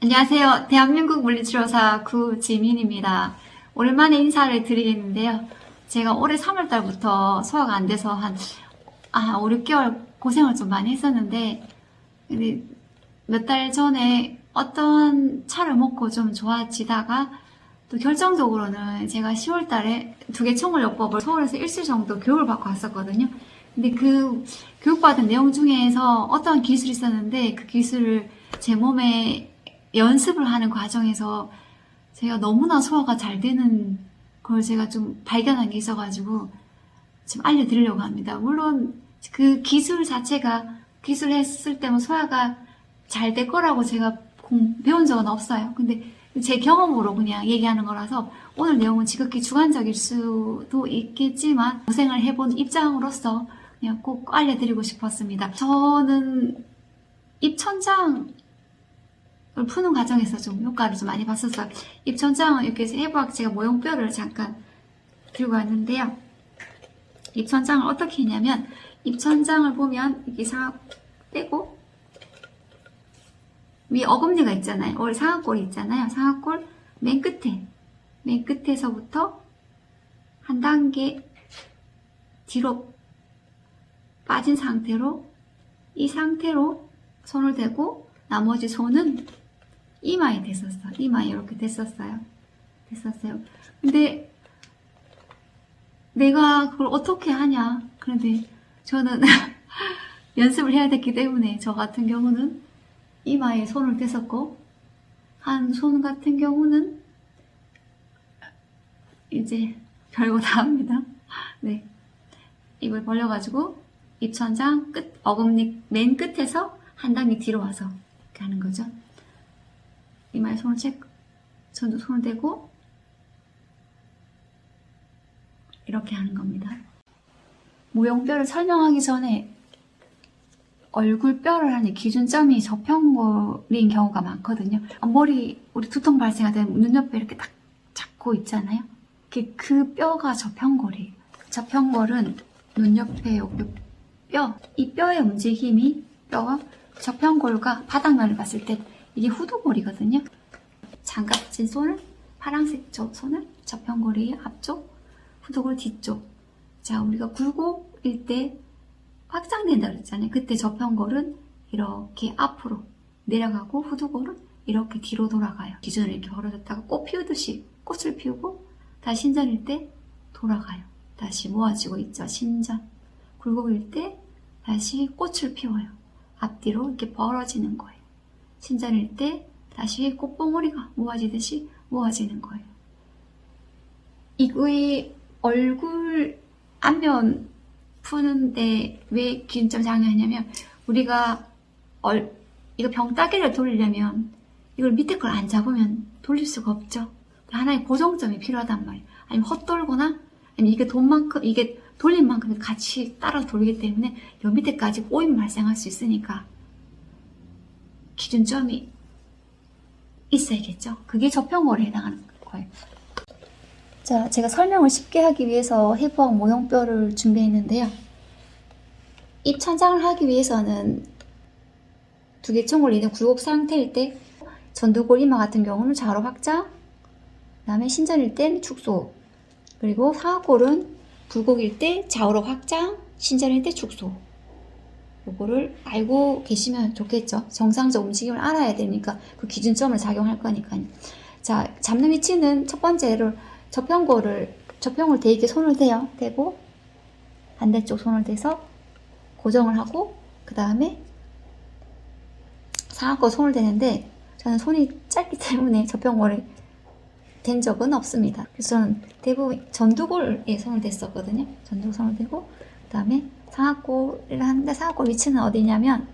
안녕하세요. 대한민국 물리치료사 구지민입니다. 오랜만에 인사를 드리겠는데요. 제가 올해 3월달부터 소화가 안 돼서 한 5, 6개월 고생을 좀 많이 했었는데, 근데 몇 달 전에 어떤 차를 먹고 좀 좋아지다가 또 결정적으로는 제가 10월달에 두개총을요법을 서울에서 일주일 정도 교육을 받고 왔었거든요. 근데 그 교육받은 내용 중에서 어떤 기술이 있었는데 그 기술을 제 몸에 연습을 하는 과정에서 제가 너무나 소화가 잘 되는 걸 제가 좀 발견한 게 있어가지고 좀 알려드리려고 합니다. 물론 그 기술 자체가 기술을 했을 때면 소화가 잘 될 거라고 제가 배운 적은 없어요. 근데 제 경험으로 그냥 얘기하는 거라서 오늘 내용은 지극히 주관적일 수도 있겠지만 고생을 해본 입장으로서 그냥 꼭 알려드리고 싶었습니다. 저는 입천장을 푸는 과정에서 좀 효과를 좀 많이 봤었어요. 입천장은 이렇게 해부학 제가 모형뼈를 잠깐 들고 왔는데요. 입천장을 어떻게 했냐면 입천장을 보면 이렇게 싹 빼고 위 어금니가 있잖아요. 우리 상악골이 있잖아요. 상악골 맨 끝에서부터 한 단계 뒤로 빠진 상태로 이 상태로 손을 대고 나머지 손은 이마에 댔었어요. 이마에 이렇게 댔었어요. 근데 내가 그걸 어떻게 하냐. 그런데 저는 연습을 해야 됐기 때문에 저 같은 경우는 이마에 손을 댔었고 한 손 같은 경우는 이제 별거 다 합니다. 네, 입을 벌려가지고 입천장 끝 어금니 맨 끝에서 한 단계 뒤로 와서 이렇게 하는 거죠. 이마에 손을 저도 손을 대고 이렇게 하는 겁니다. 모형뼈를 설명하기 전에 얼굴뼈를 하는 기준점이 저평골인 경우가 많거든요. 머리 우리 두통 발생할 때 눈옆에 이렇게 딱 잡고 있잖아요. 그 뼈가 저평골이에요. 저평골은 눈옆에 뼈, 이 뼈의 움직임이 뼈가 저평골과 바닥면을 봤을 때 이게 후두골이거든요. 장갑진 손을 파란색 손을 저평골이 앞쪽, 후두골 뒤쪽. 자, 우리가 굴곡일 때 확장된다 그랬잖아요. 그때 저평골은 이렇게 앞으로 내려가고 후두골은 이렇게 뒤로 돌아가요. 기준을 이렇게 벌어졌다가 꽃 피우듯이 꽃을 피우고 다시 신전일 때 돌아가요. 다시 모아지고 있죠. 신전. 굴곡일 때 다시 꽃을 피워요. 앞뒤로 이렇게 벌어지는 거예요. 신전일 때 다시 꽃봉오리가 모아지듯이 모아지는 거예요. 이거의 얼굴 안면 푸는데 왜 기준점 장애하냐면 우리가 이거 병따개를 돌리려면 이걸 밑에 걸 안 잡으면 돌릴 수가 없죠. 하나의 고정점이 필요하단 말이에요. 아니면 헛돌거나 아니면 이게 이게 돌린 만큼 같이 따라 돌리기 때문에 요 밑에까지 꼬임 발생할 수 있으니까 기준점이 있어야겠죠. 그게 저평골에 해당하는 거예요. 자, 제가 설명을 쉽게 하기 위해서 해부학 모형뼈를 준비했는데요. 입천장을 하기 위해서는 두개총을 있는 굴곡 상태일 때 전두골 이마 같은 경우는 좌로 확장, 그 다음에 신전일 땐 축소, 그리고 상악골은 굴곡일 때 좌우로 확장, 신전일 때 축소. 요거를 알고 계시면 좋겠죠. 정상적 움직임을 알아야 되니까 그 기준점을 작용할 거니까요. 자, 잡는 위치는 첫 번째로 저평을 대게 손을 대고 반대쪽 손을 대서 고정을 하고 그 다음에 상악골 손을 대는데 저는 손이 짧기 때문에 저평골을 댄 적은 없습니다. 그래서 저는 대부분 전두골에 손을 댔었거든요. 전두골 손을 대고 그 다음에 상악골을 하는데 상악골 위치는 어디냐면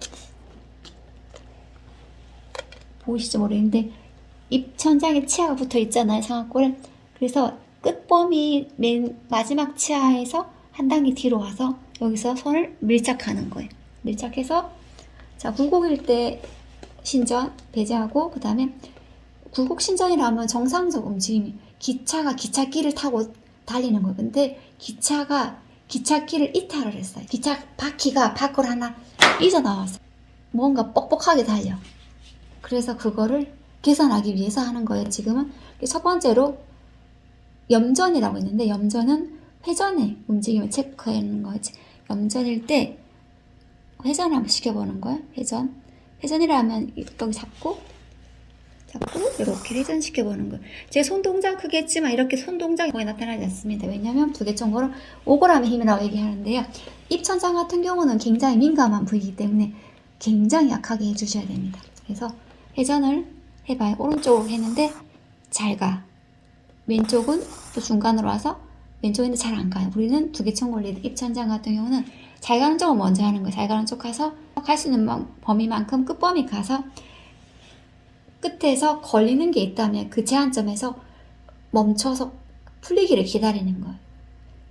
보이실지 모르겠는데 입천장에 치아가 붙어 있잖아요. 상악골은. 그래서 끝범이 맨 마지막 치아에서 한 단계 뒤로 와서 여기서 손을 밀착하는 거예요. 밀착해서 자, 굴곡일 때 신전 배제하고 그 다음에 굴곡 신전이라면 정상적 움직임이 기차가 기찻길을 타고 달리는 거예요. 근데 기차가 기찻길을 이탈을 했어요. 기차 바퀴가 밖으로 하나 삐져나왔어요. 뭔가 뻑뻑하게 달려. 그래서 그거를 개선하기 위해서 하는 거예요. 지금은 첫 번째로 염전이라고 있는데, 염전은 회전의 움직임을 체크하는 거지. 염전일 때 회전 한번 시켜보는 거예요. 회전이라면 여기 잡고 이렇게 회전시켜보는 거예요. 제 손동작 크게 했지만 이렇게 손동작이 거의 나타나지 않습니다. 왜냐하면 두개천골은 오골함의 힘이라고 얘기하는데요. 입천장 같은 경우는 굉장히 민감한 부위이기 때문에 굉장히 약하게 해주셔야 됩니다. 그래서 회전을 해봐요. 오른쪽으로 했는데 잘 가. 왼쪽은 또 중간으로 와서 왼쪽인데 잘 안 가요. 우리는 두개천골 리드 입천장 같은 경우는 잘 가는 쪽을 먼저 하는 거예요. 잘 가는 쪽 가서 갈 수 있는 범위만큼 끝범위 가서 끝에서 걸리는 게 있다면 그 제한점에서 멈춰서 풀리기를 기다리는 거예요.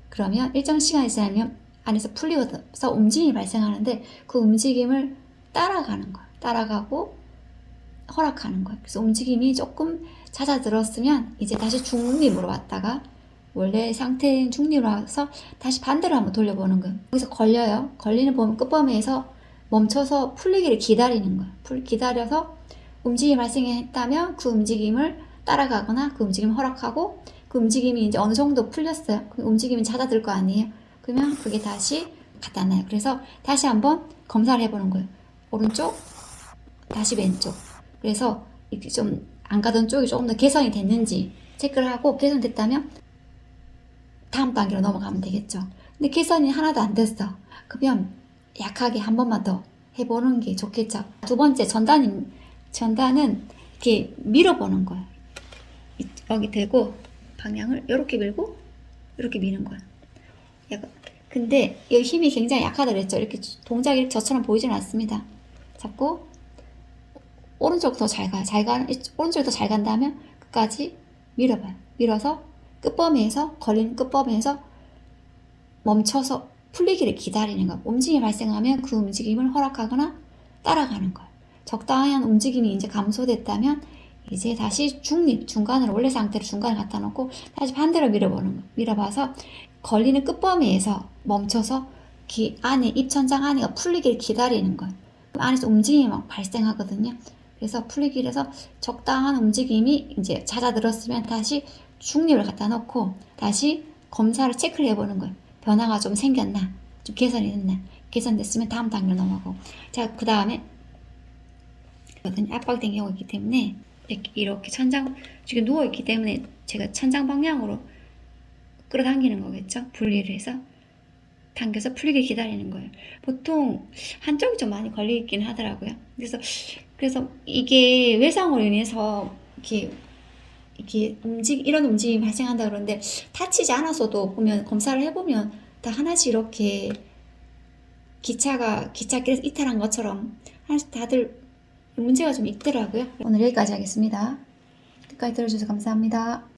그러면 일정 시간이 지나면 안에서 풀리고서 움직임이 발생하는데 그 움직임을 따라가는 거예요. 따라가고 허락하는 거예요. 그래서 움직임이 조금 잦아들었으면 이제 다시 중립으로 왔다가 원래 상태인 중립으로 와서 다시 반대로 한번 돌려보는 거예요. 여기서 걸려요. 걸리는 범위 끝범위에서 멈춰서 풀리기를 기다리는 거예요. 기다려서 움직임이 발생했다면 그 움직임을 따라가거나 그 움직임을 허락하고 그 움직임이 이제 어느 정도 풀렸어요. 그 움직임이 잦아들 거 아니에요. 그러면 그게 다시 갖다 놔요. 그래서 다시 한번 검사를 해보는 거예요. 오른쪽, 다시 왼쪽. 그래서 이렇게 좀 안 가던 쪽이 조금 더 개선이 됐는지 체크를 하고 개선됐다면 다음 단계로 넘어가면 되겠죠. 근데 개선이 하나도 안 됐어. 그러면 약하게 한 번만 더 해보는 게 좋겠죠. 두 번째, 전단은 이렇게 밀어보는 거예요. 여기 대고 방향을 이렇게 밀고 이렇게 미는 거예요. 약간. 근데 이 힘이 굉장히 약하다 그랬죠. 이렇게 동작이 저처럼 보이지는 않습니다. 잡고 오른쪽 더 잘 가요. 오른쪽이 더 잘 간다면 끝까지 밀어봐요. 밀어서 끝범위에서 걸리는 끝범위에서 멈춰서 풀리기를 기다리는 거예요. 움직임이 발생하면 그 움직임을 허락하거나 따라가는 거예요. 적당한 움직임이 이제 감소됐다면 이제 다시 중간으로 원래 상태로 중간에 갖다 놓고 다시 반대로 밀어보는 거예요. 밀어봐서 걸리는 끝범위에서 멈춰서 안에 입천장 안에가 풀리기를 기다리는 거예요. 그럼 안에서 움직임이 막 발생하거든요. 그래서 풀리기를 해서 적당한 움직임이 이제 잦아들었으면 다시 중립을 갖다 놓고 다시 검사를 체크를 해보는 거예요. 변화가 좀 생겼나, 좀 개선이 됐나. 개선됐으면 다음 단계로 넘어가고. 자, 그 다음에 압박된 경우가 있기 때문에 이렇게 지금 누워있기 때문에 제가 천장 방향으로 끌어당기는 거겠죠. 분리를 해서 당겨서 풀리게 기다리는 거예요. 보통 한쪽이 좀 많이 걸리긴 하더라고요. 그래서 이게 외상으로 인해서 이런 움직임이 발생한다 그러는데 다치지 않았어도 보면 검사를 해보면 다 하나씩 이렇게 기찻길에서 이탈한 것처럼 하나씩 다들 문제가 좀 있더라고요. 오늘 여기까지 하겠습니다. 끝까지 들어주셔서 감사합니다.